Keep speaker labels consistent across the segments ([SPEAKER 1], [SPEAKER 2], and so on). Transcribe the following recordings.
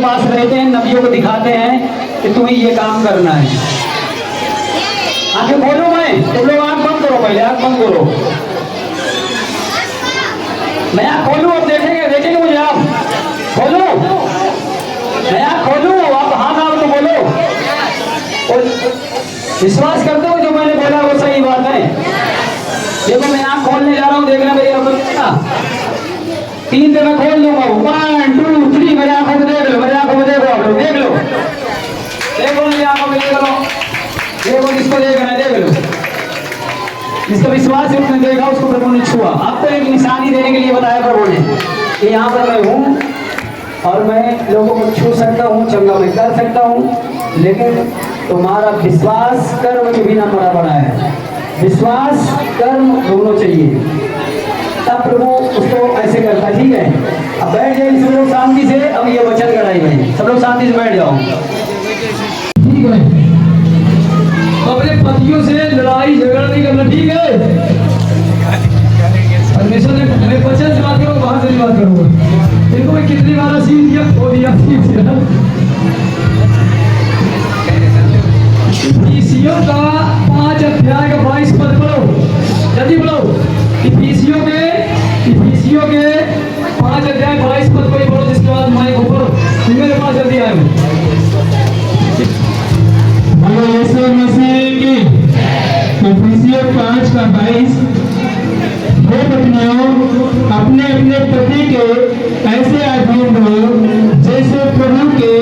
[SPEAKER 1] पास रहते हैं, नबियों को दिखाते हैं कि तुम्हें ये काम करना है। आंखें खोलो, मैं तुम लोग आंख बंद करो, पहले आंख बंद करो। मैं आंख खोलूं, अब देखेंगे मुझे, आप खोलो, मैं आंख खोलूं, आप हाँ ना तो बोलो। और विश्वास करते हो जो मैंने बोला वो सही बात है। देखो मैं आंख खोलने जा रहा हूँ, देखना मेरी आंखों 3 पे मैं खोल लूंगा। 1 2 3 मेरी आंखों में देख लो, मेरी आंखों में देखो, आप लोग देख लो, देखो मेरी आंखों में देख लो, देखो जिसको देखना है देख लो, जिसका विश्वास है उसने देखा, उसको प्रभु ने छुआ। आपको एक निशानी देने के लिए बताया प्रभु ने कि यहाँ पर मैं हूँ और मैं लोगों को छू सकता हूँ, चंगा मैं कर सकता हूँ, लेकिन तुम्हारा विश्वास कर्म के बिना बड़ा बड़ा है। विश्वास कर्म दोनों चाहिए, तब प्रभु उसको ऐसे करता है। ठीक है, अब बैठ जाए सब लोग शांति से। अब ये वचन कराई गई, सब लोग शांति से बैठ जाओ। ठीक है, अपने पतियों से लड़ाई झगड़ा नहीं करना, ठीक है। परमेश्वर ने मैं वचन से बात करूँ, वहां से बात करूँगा। देखो मैं कितनी बार सीन दिया, खो दिया, इफिसियों का 5 अध्याय का 22 पद पढ़ो, जल्दी पढ़ो। इफिसियों के 5 अध्याय 22 पद को ही पढ़ो, जिसके बाद माइक ऊपर मेरे पास जल्दी आए।
[SPEAKER 2] यीशु मसीह की इफिसियों 5 का 22। हे पत्नियों, अपने अपने पति के ऐसे अधीन रहो जैसे प्रभु के,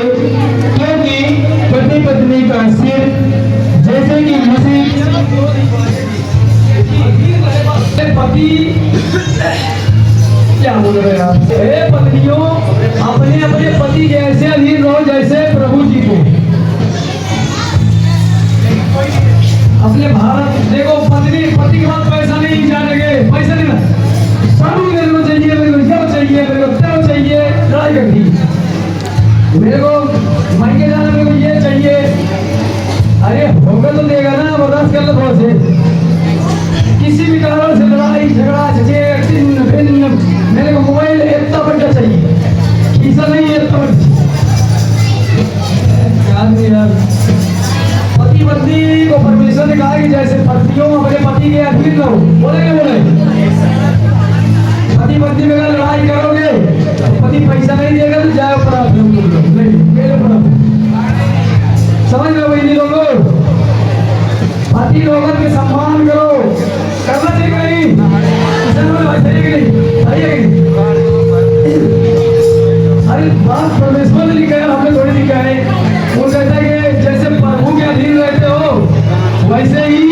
[SPEAKER 2] क्योंकि पति पत्नी का सिर जैसे कि मसीह।
[SPEAKER 1] पति क्या बोल रहे हैं आप? हे पत्नियों, अपने अपने पति के ऐसे अधीन रहो जैसे प्रभु जी को। अपने भारत देखो, पत्नी पति के बाद पैसा नहीं जानेंगे, पैसा नहीं, प्रभु मेरे को चाहिए, मेरे को क्या चाहिए, मेरे को क्या चाहिए, लड़ाई करती। मेरे को मायके जाना, मेरे को ये चाहिए। अरे होगा तो देगा ना, बर्दाश्त कर लो थोड़ा से। किसी भी कारण से लड़ाई झगड़ा मेरे को मोबाइल इतना बड़ा चाहिए, खीसा नहीं है इतना बड़ा। पति पत्नी को परमेश्वर ने कहा कि जैसे पत्नियों अपने पति के अधीन रहो। बोलेंगे बोले, पति पत्नी में लड़ाई करोगे, पति पैसा नहीं देगा तो जाओ खराब, नहीं मेरे खराब। समझ लो भाई लोगों, पति लोगों के सम्मान करो, करना चाहिए नहीं, अरे बात परमेश्वर ने लिखा है, हमने थोड़ी लिखा है। वो कहता है कि जैसे प्रभु के अधीन रहते हो वैसे ही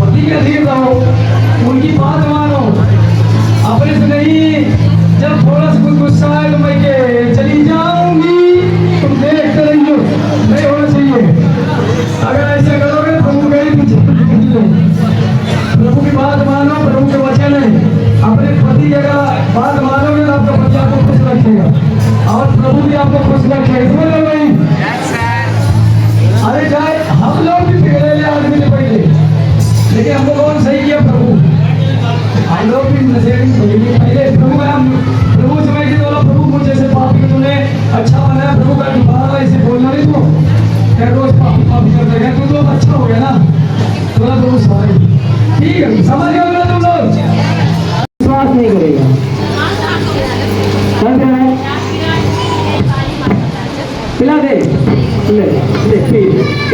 [SPEAKER 1] पति के अधीन रहो, उनकी बात मानो, अपने से नहीं। जब थोड़ा सा गुस्सा है तो मैं के चली जाऊंगी, तुम देखते रहिए, नहीं होना चाहिए। अगर ऐसा करोगे प्रभु गई प्रभु की बात मानो, प्रभु के वचन है। अपने पति की अगर बात मानोगे तो आपका पति आपको खुश रखेगा और प्रभु भी आपको खुश रखेगा। समझ लो भाई। अरे चाहे हम लोग भी बिगड़े ले आदमी ने पहले, लेकिन हमको कौन सही किया? प्रभु। हम लोग भी नशे पहले प्रभु समय की बोला, प्रभु मुझे से पापी तूने अच्छा बनाया, प्रभु का दोबारा ऐसे बोलना नहीं। तो क्या रोज पापी करते गए, तू तो अच्छा हो गया ना, थोड़ा प्रभु सॉरी, ठीक है, समझ गए ना तुम लोग? विश्वास नहीं करेगा, पिला दे,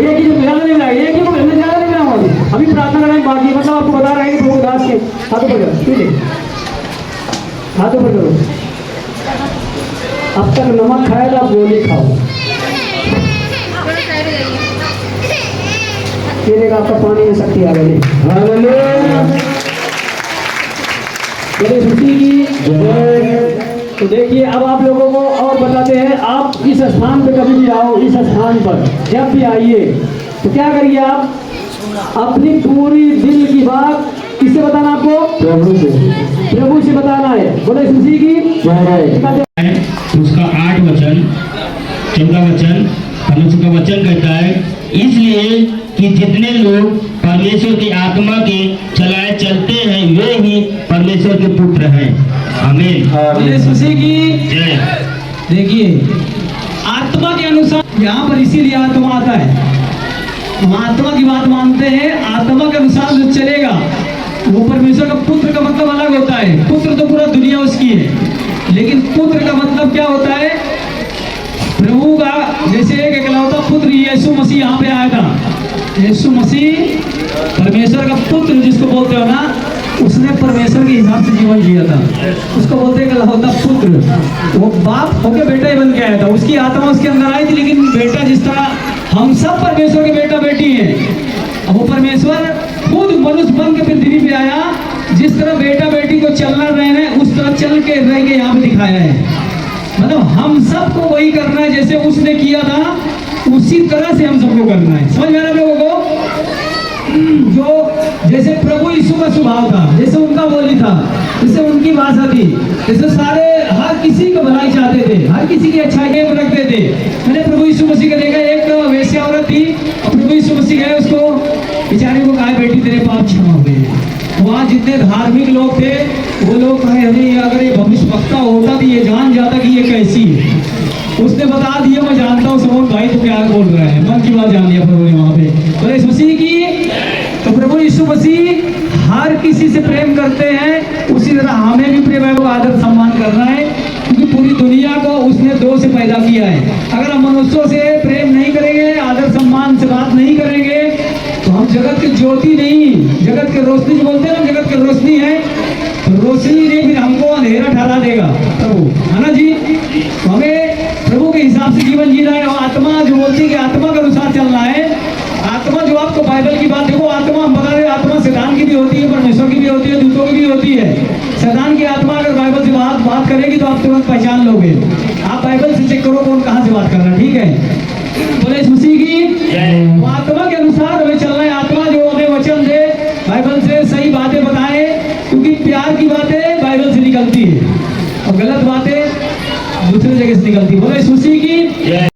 [SPEAKER 1] एक ही जो पिलाने नहीं लाएगा, एक ही को पहले ज्यादा नहीं लाऊंगा। अभी प्रार्थना करने बाकी, मतलब आपको बता रहे हैं प्रभु दास के हाथों पर करो, हाथों पर करो। अब तक नमक खाया था, गोली खाओ। पीने का आपका पानी में शक्ति आ गई। तो देखिए, अब आप लोगों को और बताते हैं। आप इस स्थान पे कभी भी आओ, इस स्थान पर जब भी आइए तो क्या करिए, आप अपनी पूरी दिल की बात किससे बताना? आपको प्रभु से बताना है। बोले सुशी की
[SPEAKER 2] उसका 8 वचन 14 वचन परमेश्वर का वचन कहता है, इसलिए कि जितने लोग परमेश्वर की आत्मा के चलाए चलते हैं वे ही परमेश्वर के पुत्र हैं। आमीन।
[SPEAKER 1] सुशी की
[SPEAKER 2] जय।
[SPEAKER 1] देखिए आत्मा के अनुसार यहाँ पर इसीलिए आत्मा आता है। हम आत्मा की बात मानते हैं, आत्मा के अनुसार जो चलेगा वो परमेश्वर का पुत्र का मतलब अलग होता है। पुत्र तो पूरा दुनिया उसकी है, लेकिन पुत्र का मतलब क्या होता है? प्रभु का जैसे एक इकलौता पुत्र यीशु मसीह यहाँ पे आया था। यीशु मसीह परमेश्वर का पुत्र जिसको बोलते हो ना, उसने परमेश्वर के हिसाब से जीवन जिया था। उसको बोलते हैं इकलौता पुत्र। वो बाप होके बेटा ही बन के आया था, उसकी आत्मा उसके अंदर आई थी। लेकिन बेटा जिस तरह हम सब परमेश्वर के बेटा बेटी हैं, अब वो परमेश्वर खुद मनुष्य बन के पृथ्वी पे आया। जिस तरह बेटा बेटी को चलना रहना है, उस तरह चल के रह के यहाँ पे दिखाया है। मतलब हम सबको वही करना है जैसे उसने किया था, उसी तरह से हम सबको करना है। समझ में आ रहा है लोगों को? जो जैसे प्रभु यीशु का स्वभाव था, जैसे उनका बोली था, जैसे उनकी भाषा थी, जैसे सारे हर किसी को भलाई चाहते थे, हर किसी की अच्छाई रखते थे। मैंने प्रभु यीशु मसीह का देखा, एक वैश्या औरत थी और प्रभु यीशु मसीह गए, उसको बेचारी को कहा बेटी तेरे पाप क्षमा हो गए। वहाँ जितने धार्मिक लोग थे वो लोग कहे अरे अगर ये भविष्यवक्ता होता तो ये जान जाता कि ये कैसी है। उसने बता दिया मैं जानता हूँ समोन भाई तो क्या बोल रहा है, मन की बात जान लिया प्रभु ने वहाँ पे। तो इस मसीह की तो प्रभु यीशु मसीह हर किसी से प्रेम करते हैं, उसी तरह हमें भी प्रेम को आदर सम्मान करना है, क्योंकि पूरी दुनिया को उसने दो से पैदा किया है। अगर हम मनुष्यों से प्रेम नहीं करेंगे, आदर सम्मान से बात नहीं करेंगे, तो हम जगत की ज्योति नहीं, जगत के रोशनी जो बोलते हैं हम जगत की रोशनी है, तो रोशनी ने फिर हमको अंधेरा ठहरा देगा प्रभु, है ना जी। तो हमें प्रभु के हिसाब से जीवन जीना है। और आत्मा जो बोलती है कि आत्मा के अनुसार चलना है। आत्मा जो आपको बाइबल की बात देखो, आत्मा हम बता रहे हैं, आत्मा शैतान की भी होती है, परमेश्वर की भी होती है, दूतों की भी होती है। शैतान की आत्मा अगर बाइबल से बात करेगी तो आप तुरंत पहचान लोगे। आप बाइबल से चेक करो कौन कहाँ से बात कर रहा है, ठीक है। बोले इस मसीह की तो आत्मा के अनुसार हमें चलना है। आत्मा जो हमें वचन दे, बाइबल से सही बातें बताए, क्योंकि प्यार की बातें बाइबल से निकलती है और गलत बातें दूसरे जगह से निकलती है। बोले इस मसीह की